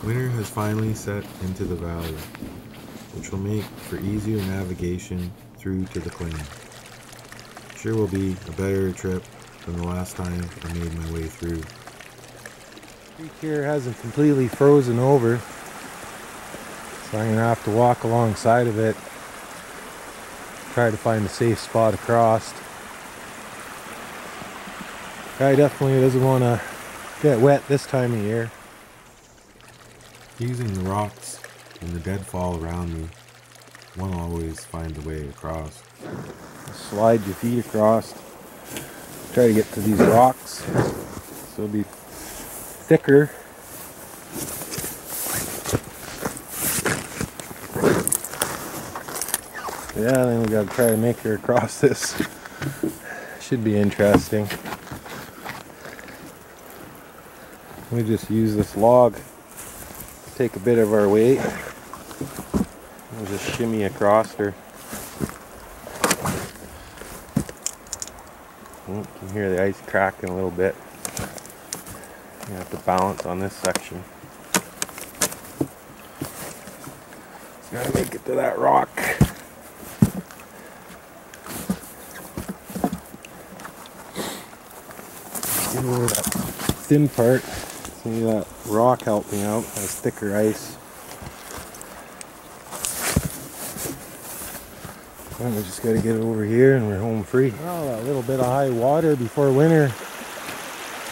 Winter has finally set into the valley, which will make for easier navigation through to the claim. Sure will be a better trip than the last time I made my way through. The creek here hasn't completely frozen over, so I'm going to have to walk alongside of it, try to find a safe spot across. Guy definitely doesn't want to get wet this time of year. Using the rocks and the deadfall around me, one always finds a way across. Slide your feet across. Try to get to these rocks so it'll be thicker. Yeah, then we gotta try to make her across this. Should be interesting. We just use this log to take a bit of our weight. We'll just shimmy across her. You can hear the ice cracking a little bit. You have to balance on this section. Just gotta make it to that rock. Get over that thin part. See, that rock helped me out. Has thicker ice. And we just gotta get it over here and we're home free. Oh, that little bit of high water before winter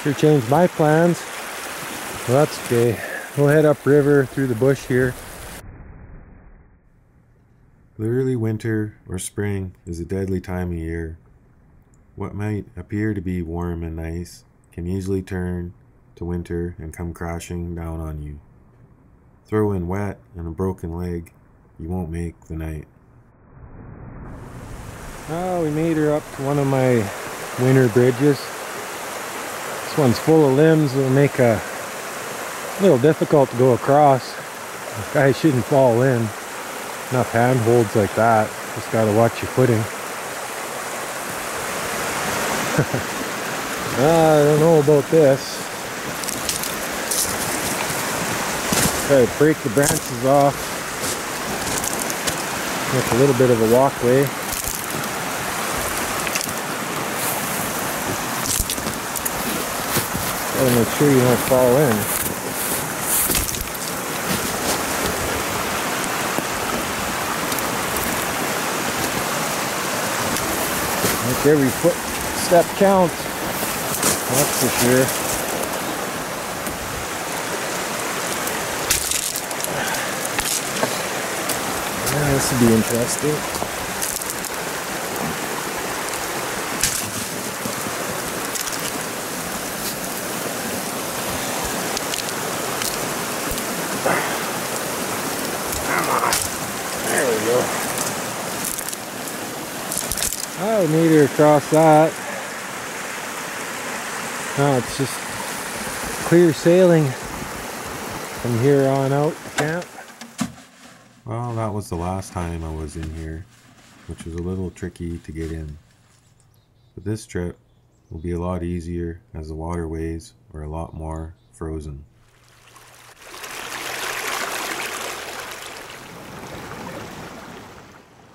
sure changed my plans. Well, that's okay. We'll head upriver through the bush here. The early winter or spring is a deadly time of year. What might appear to be warm and nice can easily turn to winter and come crashing down on you. Throw in wet and a broken leg, you won't make the night. Oh, we made her up to one of my winter bridges. This one's full of limbs. It'll make a little difficult to go across. The guy shouldn't fall in. Enough handholds like that. Just gotta watch your footing. I don't know about this. Try to break the branches off. Make a little bit of a walkway. Gotta make sure you don't fall in. Make every footstep count. That's for sure. Yeah, this will be interesting. I made her across that. Now it's just clear sailing from here on out to camp. Well, that was the last time I was in here, which was a little tricky to get in. But this trip will be a lot easier as the waterways are a lot more frozen.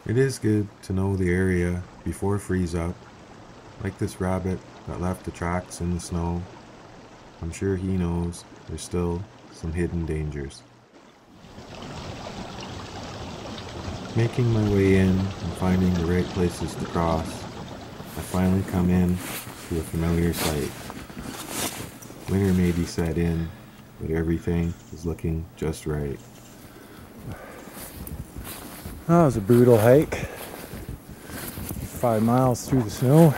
It is good to know the area before freeze up, like this rabbit that left the tracks in the snow. I'm sure he knows there's still some hidden dangers. Making my way in and finding the right places to cross, I finally come in to a familiar sight. Winter may be set in, but everything is looking just right. That was a brutal hike. 5 miles through the snow.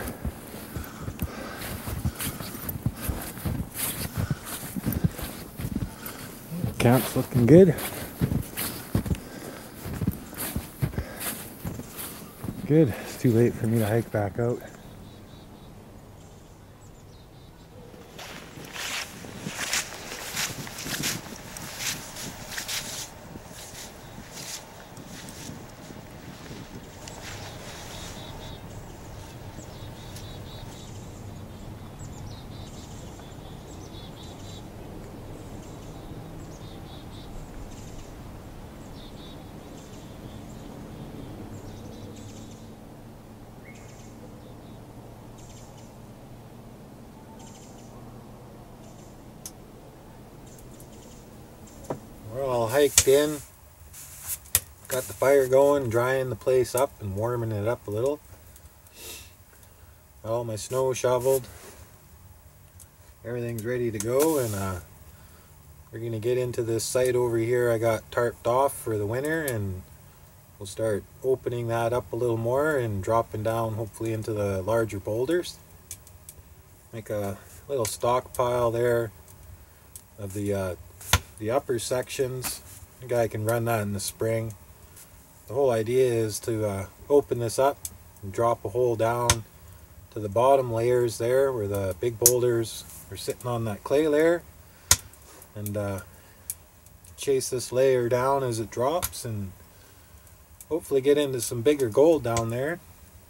Camp's looking good. Good. It's too late for me to hike back out. hiked in, got the fire going, drying the place up and warming it up a little. Got all my snow shoveled. Everything's ready to go, and we're going to get into this site over here I got tarped off for the winter, and we'll start opening that up a little more and dropping down hopefully into the larger boulders. Make a little stockpile there of the upper sections. I think I can run that in the spring. The whole idea is to open this up and drop a hole down to the bottom layers there where the big boulders are sitting on that clay layer, and chase this layer down as it drops and hopefully get into some bigger gold down there.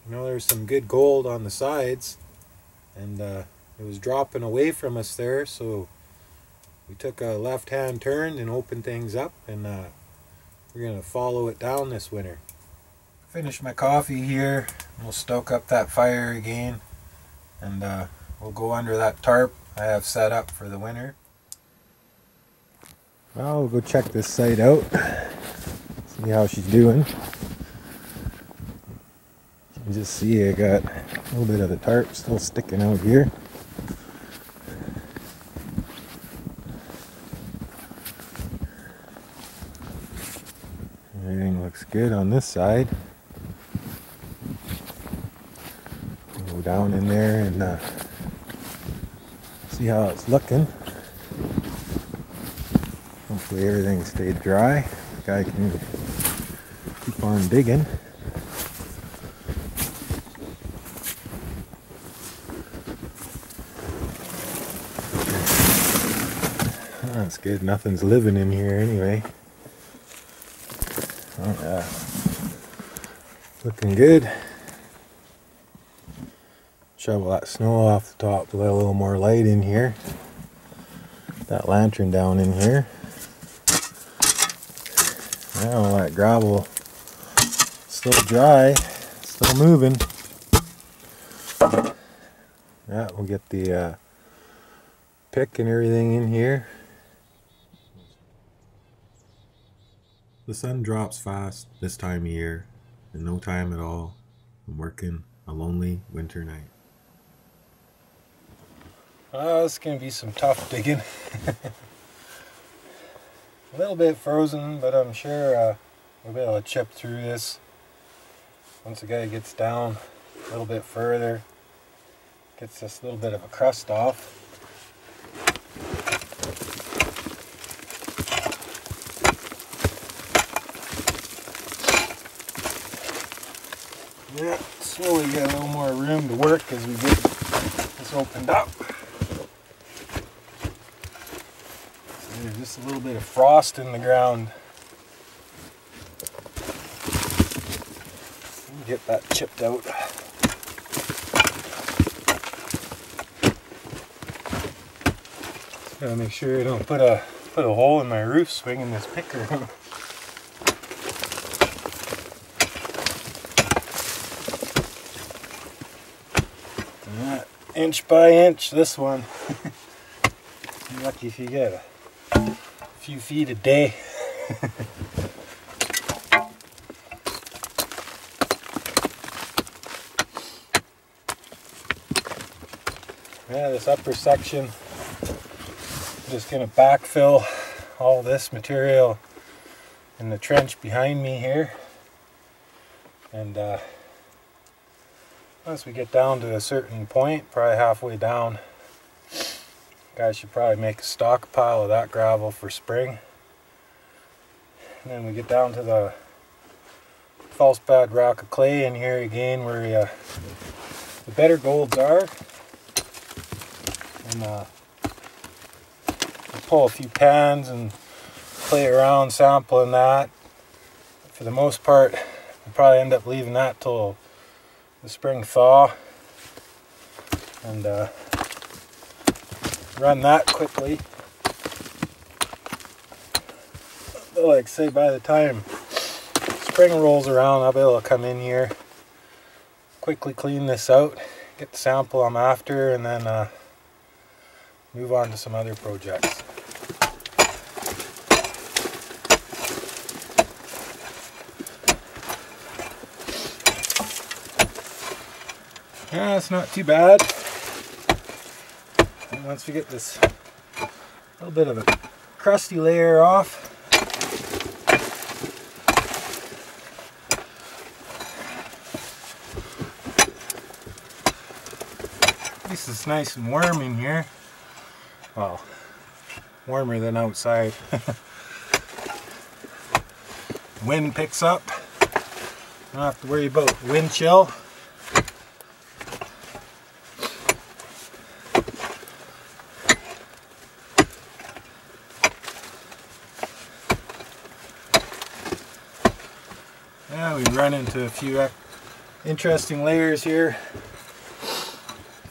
You know, there's some good gold on the sides, and it was dropping away from us there, so we took a left-hand turn and opened things up, and we're going to follow it down this winter. Finish my coffee here. We'll stoke up that fire again, and we'll go under that tarp I have set up for the winter. Well, we'll go check this site out, see how she's doing. You can just see I got a little bit of the tarp still sticking out here. Everything looks good on this side. Go down in there and see how it's looking. Hopefully everything stayed dry. Guy can keep on digging. That's good. Nothing's living in here anyway. Oh, yeah. Looking good. Shovel that snow off the top to let a little more light in here. That lantern down in here. Now that gravel still dry, still moving. Yeah, we'll get the pick and everything in here. The sun drops fast this time of year, in no time at all. I'm working a lonely winter night. It's going to be some tough digging. A little bit frozen, but I'm sure we'll be able to chip through this once the guy gets down a little bit further, gets this little bit of a crust off. Yeah, slowly get a little more room to work as we get this opened up. So there's just a little bit of frost in the ground. Get that chipped out. Just gotta make sure I don't put a hole in my roof swinging this picker. Inch by inch, this one. You're lucky if you get a few feet a day. Yeah, this upper section, I'm just going to backfill all this material in the trench behind me here. And once we get down to a certain point, probably halfway down, guys should probably make a stockpile of that gravel for spring. And then we get down to the false-bed rock of clay in here again, where the better golds are. And we'll pull a few pans and play around sampling that. For the most part, we'll probably end up leaving that till the spring thaw, and run that quickly. But like say, by the time spring rolls around, I'll be able to come in here, quickly clean this out, get the sample I'm after, and then move on to some other projects. Yeah, it's not too bad. And once we get this little bit of a crusty layer off, at least it's nice and warm in here. Well, warmer than outside. Wind picks up. Don't have to worry about wind chill. Yeah, we run into a few interesting layers here.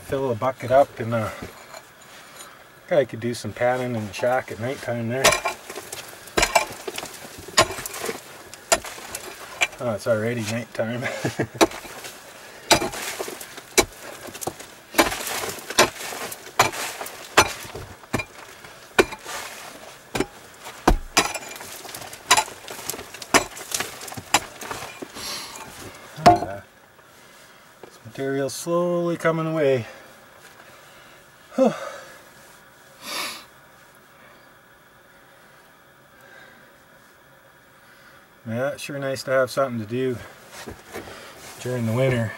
Fill a bucket up, and guy could do some panning in the shack at nighttime there. Oh, it's already nighttime. This material's slowly coming away. Whew. Yeah, it's sure nice to have something to do during the winter.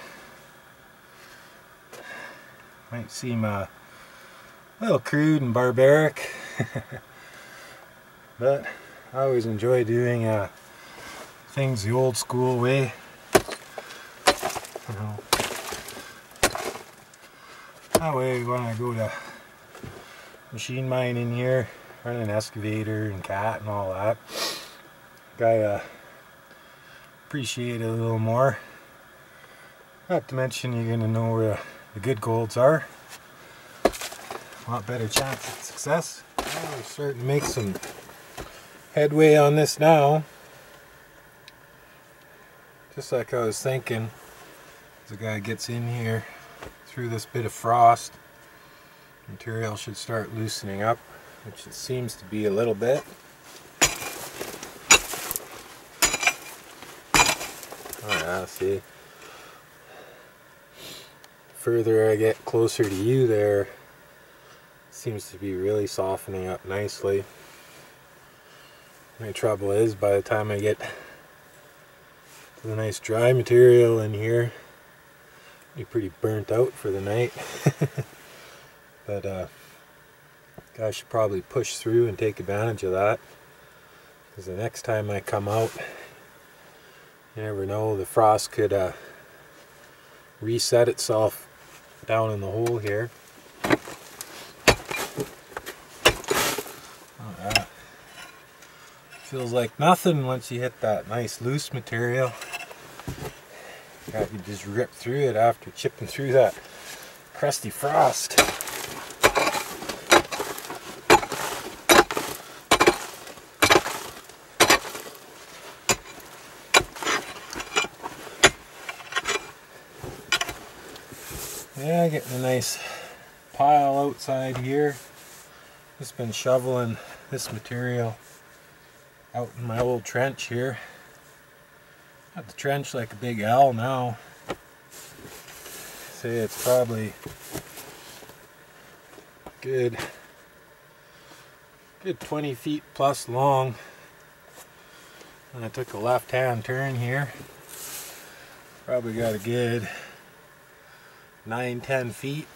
Might seem a little crude and barbaric, but I always enjoy doing things the old school way. You know, that way when I go to machine mining here, run an excavator and cat and all that, I appreciate it a little more. Not to mention you're going to know where the good golds are. A lot better chance of success. Well, we're starting to make some headway on this now. Just like I was thinking, as the guy gets in here through this bit of frost, material should start loosening up, which it seems to be a little bit. Oh yeah, see, further I get closer to you there, it seems to be really softening up nicely. My trouble is, by the time I get to the nice dry material in here, I'll be pretty burnt out for the night. But I should probably push through and take advantage of that, because the next time I come out, you never know, the frost could reset itself down in the hole here. Oh, yeah. Feels like nothing once you hit that nice loose material. You can just rip through it after chipping through that crusty frost. Yeah, getting a nice pile outside here. Just been shoveling this material out in my old trench here. Got the trench like a big L now. Say it's probably good 20 feet plus long. And I took a left-hand turn here. Probably got a good 9-10 feet,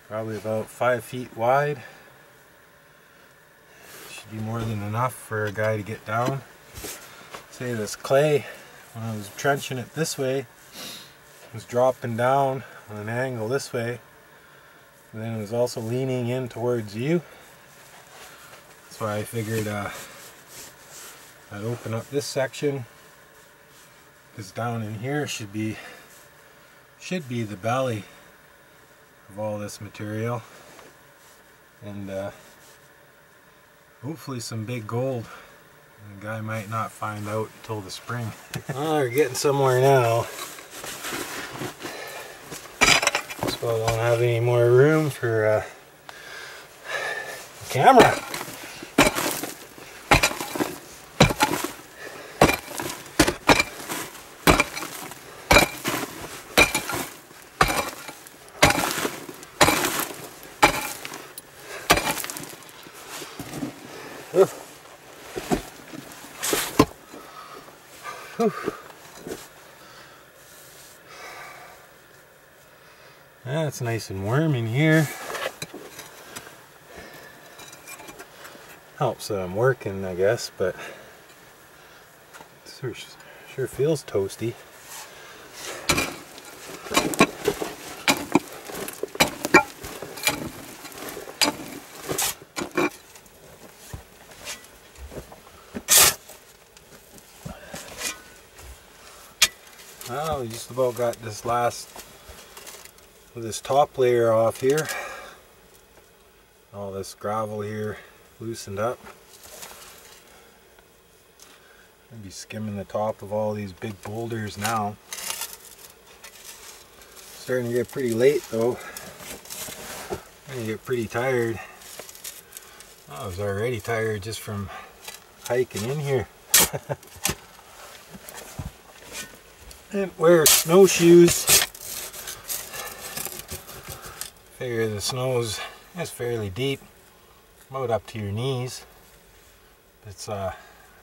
probably about 5 feet wide. Should be more than enough for a guy to get down. Say this clay, when I was trenching it this way, was dropping down on an angle this way, and then it was also leaning in towards you. That's why I figured I'd open up this section, because down in here should be the belly of all this material, and hopefully some big gold. The guy might not find out until the spring. Oh, we're getting somewhere now. So I don't have any more room for the camera. Yeah, it's nice and warm in here. Helps that I'm working, I guess, but it sure feels toasty. Well, we just about got this top layer off here. All this gravel here loosened up. I'll be skimming the top of all these big boulders now. Starting to get pretty late though. I'm gonna get pretty tired. I was already tired just from hiking in here. And wear snowshoes. Figure the snow's fairly deep, about up to your knees. It's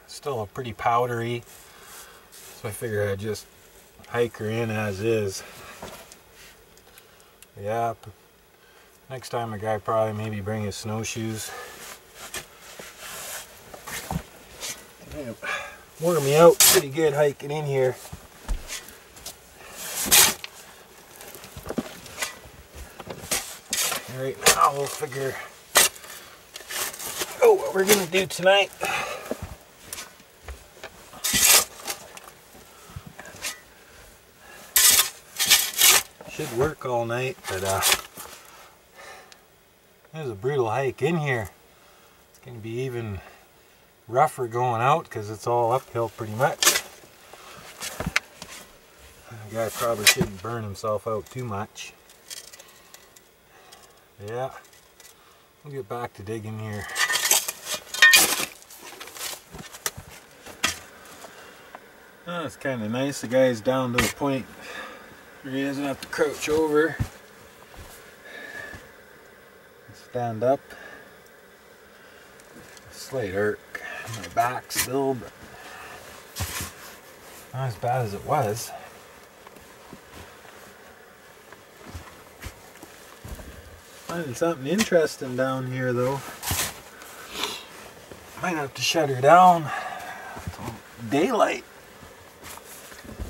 still a pretty powdery, so I figure I'd just hike her in as is. Yeah, next time a guy probably maybe bring his snowshoes. Yeah, wore me out pretty good hiking in here. Right now we'll figure out what we're gonna do tonight. Should work all night, but there's a brutal hike in here. It's gonna be even rougher going out because it's all uphill pretty much. The guy probably shouldn't burn himself out too much. Yeah, we'll get back to digging here. Oh, it's kind of nice. The guy's down to the point where he doesn't have to crouch over. Stand up. Slight irk in my back still, but not as bad as it was. Finding something interesting down here though. Might have to shut her down until daylight.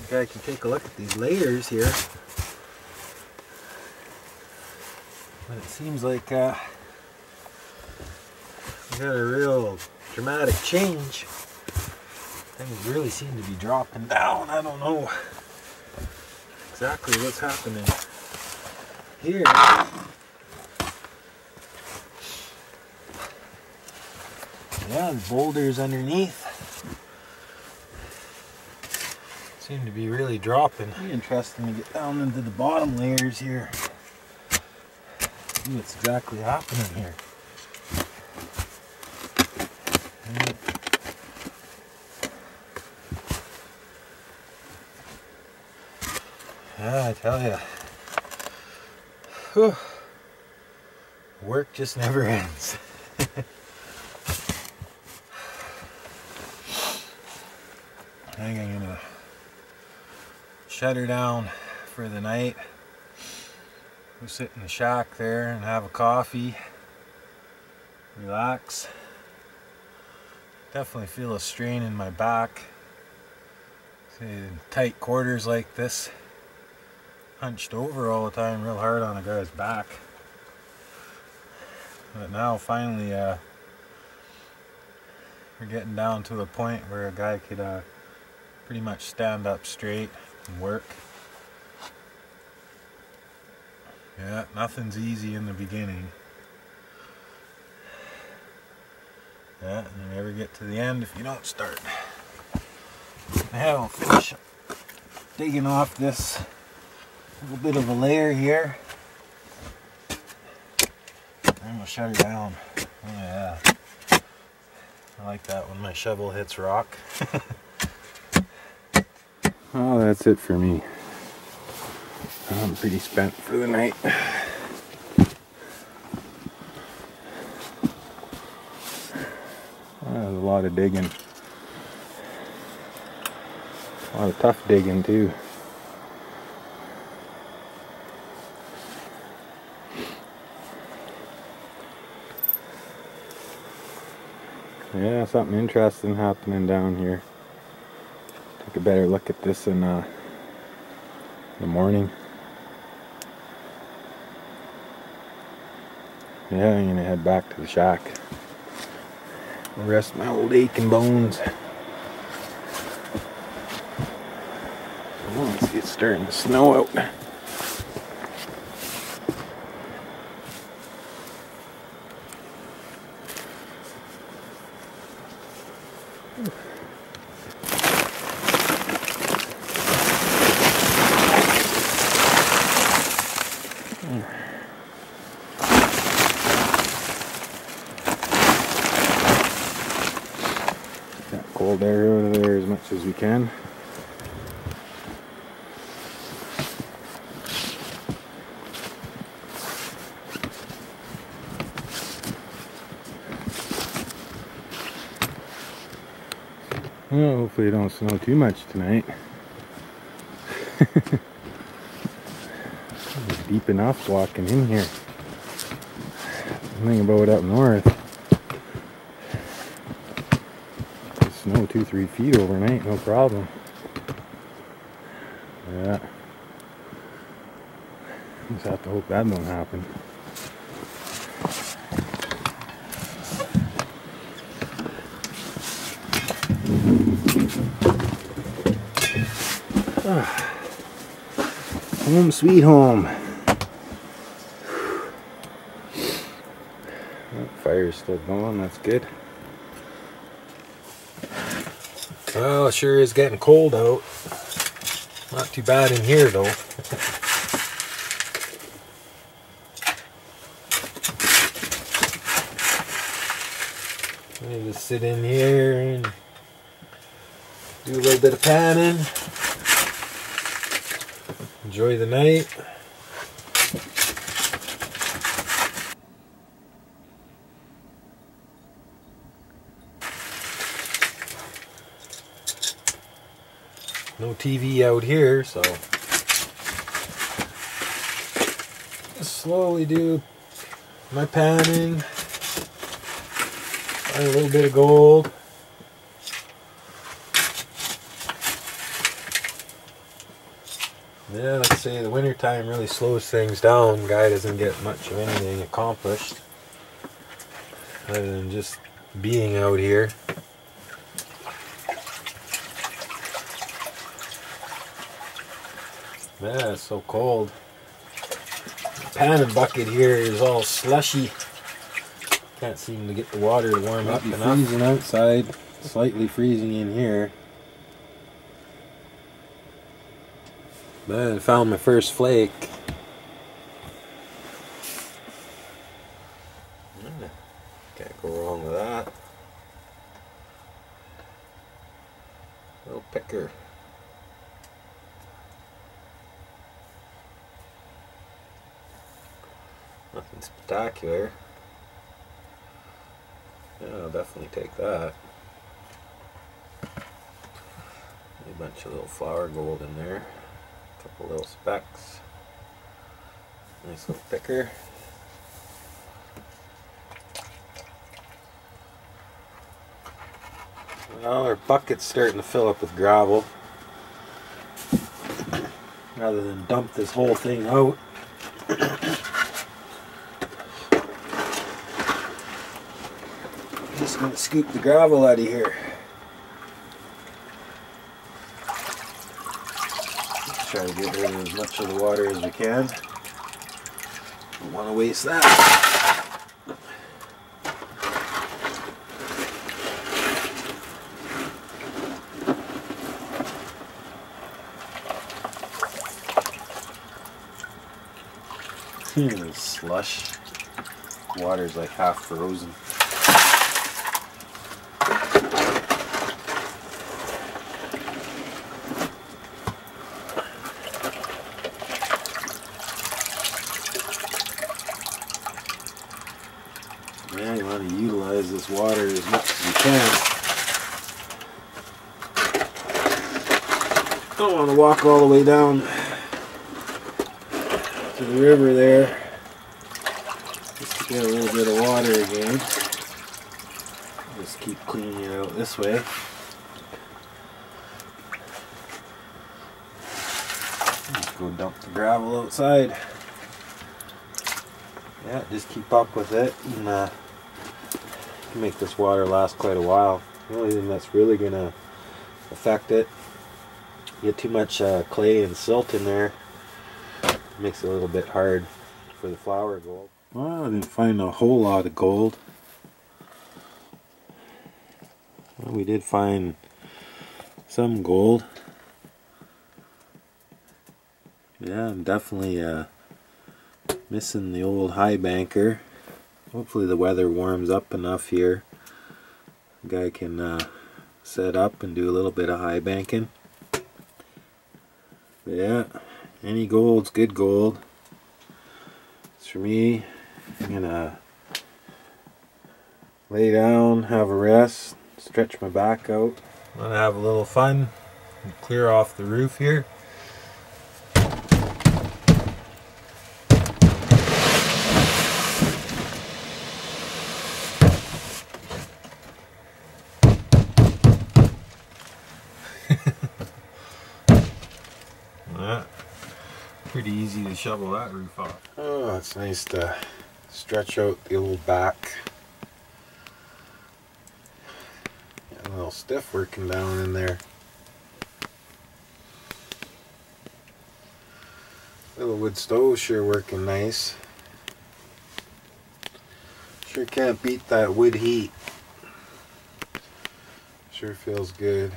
The guy can take a look at these layers here. But it seems like we got a real dramatic change. Things really seem to be dropping down. I don't know exactly what's happening here. Yeah, the boulders underneath seem to be really dropping. It'd be interesting to get down into the bottom layers here. See what's exactly happening here. Yeah, I tell you, whew, work just never ends. I think I'm gonna shut her down for the night. Go sit in the shack there and have a coffee, relax. Definitely feel a strain in my back. See, in tight quarters like this, hunched over all the time, real hard on a guy's back. But now finally we're getting down to a point where a guy could pretty much stand up straight and work. Yeah, nothing's easy in the beginning. Yeah, and you never get to the end if you don't start. Now I'll finish digging off this little bit of a layer here. And we'll shut her down. Oh yeah. I like that when my shovel hits rock. Oh, that's it for me. I'm pretty spent for the night. lot of digging. A lot of tough digging too. Yeah, something interesting happening down here. Take a better look at this in the morning. Yeah, I'm gonna head back to the shack. Rest my old aching bones. Oh, let's see, it's starting to snow out. Got cold air out of there as much as we can. Well, hopefully it don't snow too much tonight. It's deep enough walking in here. The thing about up north, it snow 2-3 feet overnight, no problem. Yeah. Just have to hope that don't happen. Home sweet home. That fire's still going, that's good. Well, it sure is getting cold out. Not too bad in here though. I just sit in here and do a little bit of panning. Enjoy the night. No TV out here, so just slowly do my panning. Find a little bit of gold. Yeah, like I say, the winter time really slows things down. Guy doesn't get much of anything accomplished other than just being out here. Yeah, it's so cold. The panning bucket here is all slushy. Can't seem to get the water to warm up enough. Freezing outside, slightly freezing in here. Man, I found my first flake. Can't go wrong with that. Little picker. Nothing spectacular. Yeah, I'll definitely take that. A bunch of little flower gold in there. Couple little specks. Nice little picker. Well, our bucket's starting to fill up with gravel. Rather than dump this whole thing out, I'm just going to scoop the gravel out of here. Try to get rid of as much of the water as we can. Don't want to waste that. There's slush. Water's like half frozen. Yeah, you want to utilize this water as much as you can. don't want to walk all the way down to the river there just to get a little bit of water again. Just keep cleaning it out this way. Just go dump the gravel outside. Yeah, just keep up with it and make this water last quite a while. The only thing that's really gonna affect it, get too much clay and silt in there, makes it a little bit hard for the flower gold. Well, I didn't find a whole lot of gold. Well, we did find some gold. Yeah, I'm definitely missing the old high banker. Hopefully the weather warms up enough here. The guy can set up and do a little bit of high banking. But yeah, any gold's good gold. As for me, I'm gonna lay down, have a rest, stretch my back out. I'm gonna have a little fun and clear off the roof here. Pretty easy to shovel that roof off. Oh, it's nice to stretch out the old back. Got a little stiff working down in there. Little wood stove sure working nice. Sure can't beat that wood heat. Sure feels good.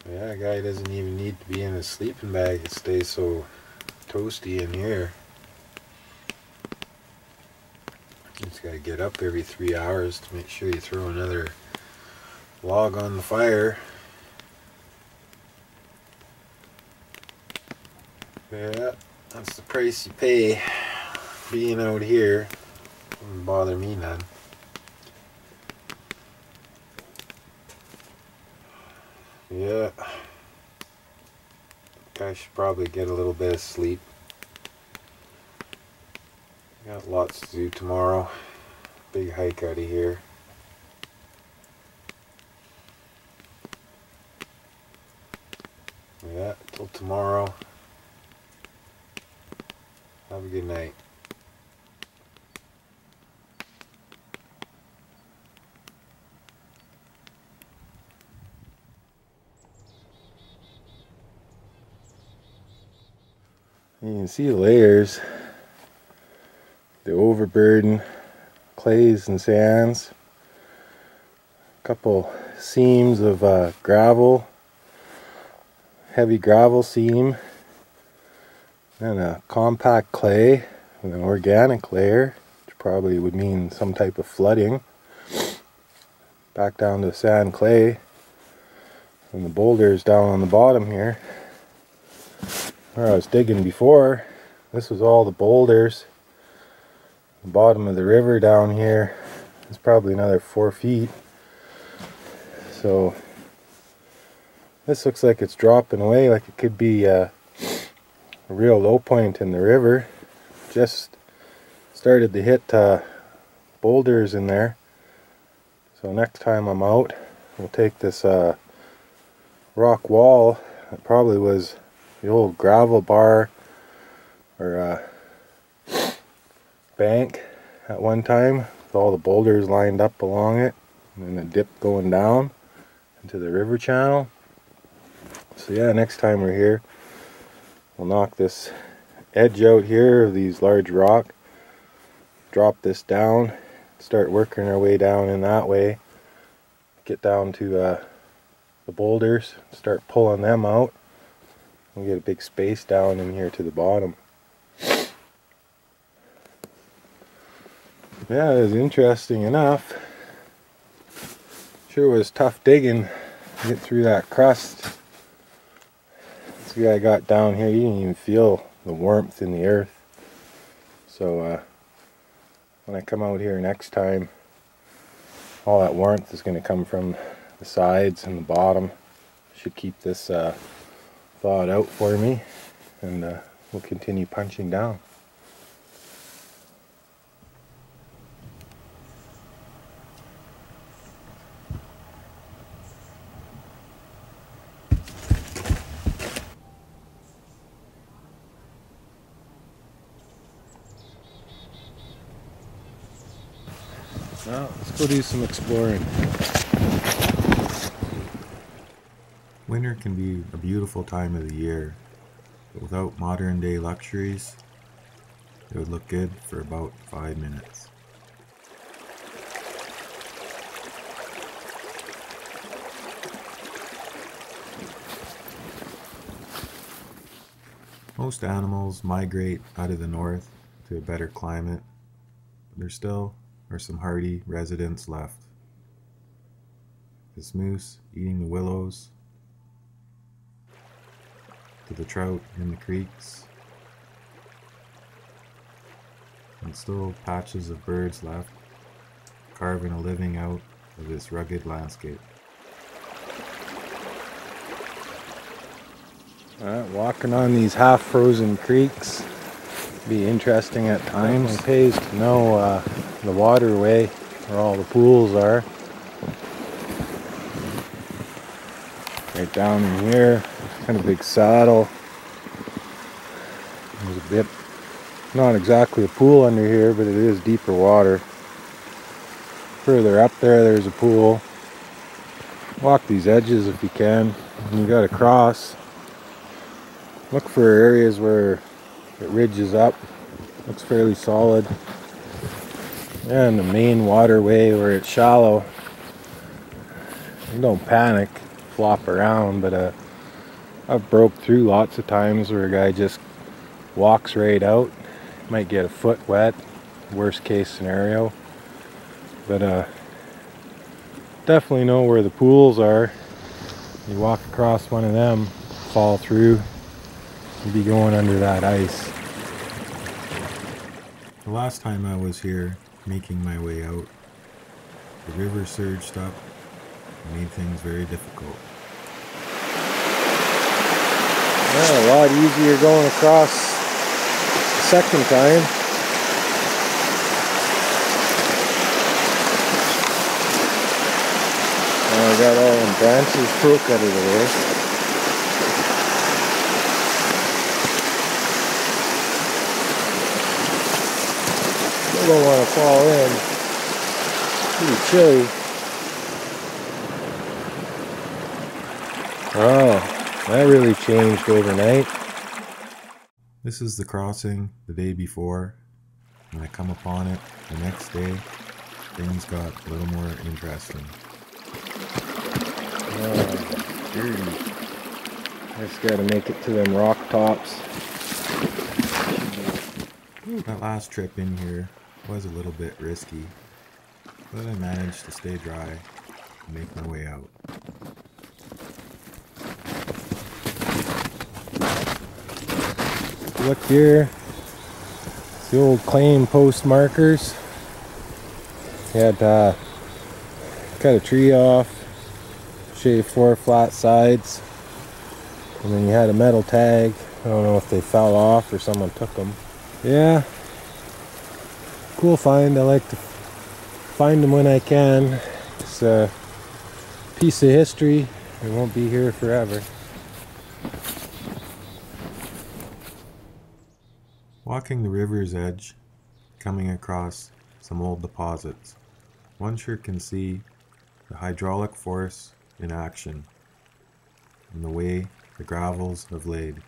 Yeah, a guy doesn't even need to be in a sleeping bag. It stays so toasty in here. You just gotta get up every 3 hours to make sure you throw another log on the fire. Yeah, that's the price you pay being out here. Doesn't bother me none. Yeah, I should probably get a little bit of sleep. Got lots to do tomorrow. Big hike out of here. Yeah, till tomorrow. Have a good night. You can see the layers, the overburden, clays and sands, a couple seams of gravel, heavy gravel seam, and a compact clay with an organic layer, which probably would mean some type of flooding. Back down to sand clay, and the boulders down on the bottom here. Where I was digging before, this was all the boulders. The bottom of the river down here is probably another 4 feet. So this looks like it's dropping away, like it could be a real low point in the river. Just started to hit boulders in there. So next time I'm out, we'll take this rock wall. It probably was the old gravel bar or bank at one time, with all the boulders lined up along it, and then a dip going down into the river channel. So yeah, next time we're here, we'll knock this edge out here of these large rock, drop this down, start working our way down in that way, get down to the boulders, start pulling them out. We'll get a big space down in here to the bottom. Yeah, it was interesting enough. Sure was tough digging to get through that crust. This guy got down here, you didn't even feel the warmth in the earth. So when I come out here next time, all that warmth is going to come from the sides and the bottom. Should keep this thawed out for me, and we'll continue punching down. Well, let's go do some exploring. Winter can be a beautiful time of the year, but without modern day luxuries, it would look good for about 5 minutes. Most animals migrate out of the north to a better climate, but there still are some hardy residents left. This moose eating the willows, to the trout in the creeks, and still patches of birds left, carving a living out of this rugged landscape. Walking on these half-frozen creeks be interesting at times. It pays to know the waterway where all the pools are. Right down in here, kind of big saddle. There's a bit, not exactly a pool under here, but it is deeper water. Further up there, there's a pool. Walk these edges if you can. And you gotta cross. Look for areas where it ridges up. Looks fairly solid. And the main waterway where it's shallow. You don't panic, flop around, but I've broke through lots of times where a guy just walks right out. Might get a foot wet, worst case scenario. But definitely know where the pools are. You walk across one of them, fall through, you'd be going under that ice. The last time I was here, making my way out, the river surged up and made things very difficult. Yeah, a lot easier going across the second time. I got all them branches broke out of the way. I don't want to fall in. It's pretty chilly. Oh, that really changed overnight. This is the crossing the day before. When I come upon it the next day, things got a little more interesting. Oh, dirty. Just gotta make it to them rock tops. That last trip in here was a little bit risky, but I managed to stay dry and make my way out. Look here, it's the old claim post markers. Had cut a tree off, shaved 4 flat sides, and then you had a metal tag. I don't know if they fell off or someone took them. Yeah, cool find. I like to find them when I can. It's a piece of history. It won't be here forever. Walking the river's edge, coming across some old deposits, one sure can see the hydraulic force in action and the way the gravels have laid.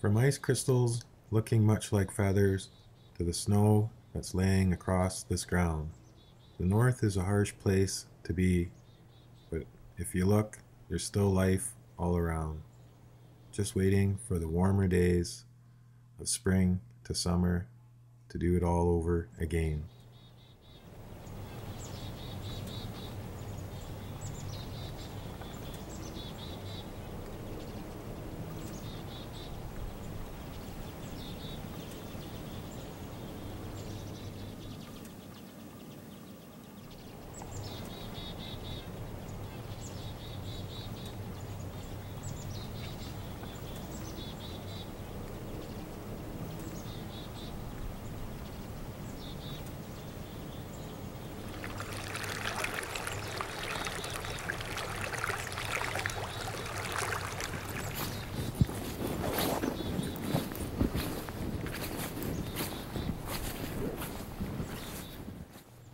From ice crystals looking much like feathers to the snow that's laying across this ground, the north is a harsh place to be, but if you look, there's still life all around, just waiting for the warmer days of spring to summer to do it all over again.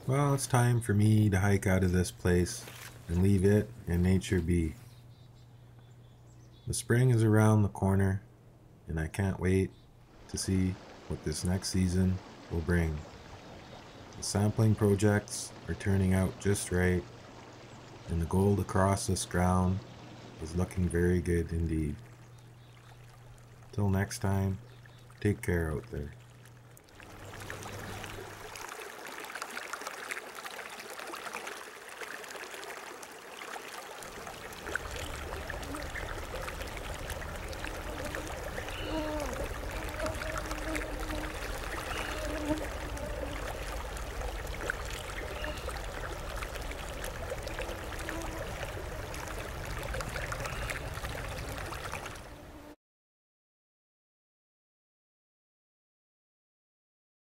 Well, it's time for me to hike out of this place and leave it and nature be. The spring is around the corner, and I can't wait to see what this next season will bring. The sampling projects are turning out just right, and the gold across this ground is looking very good indeed. Till next time, take care out there.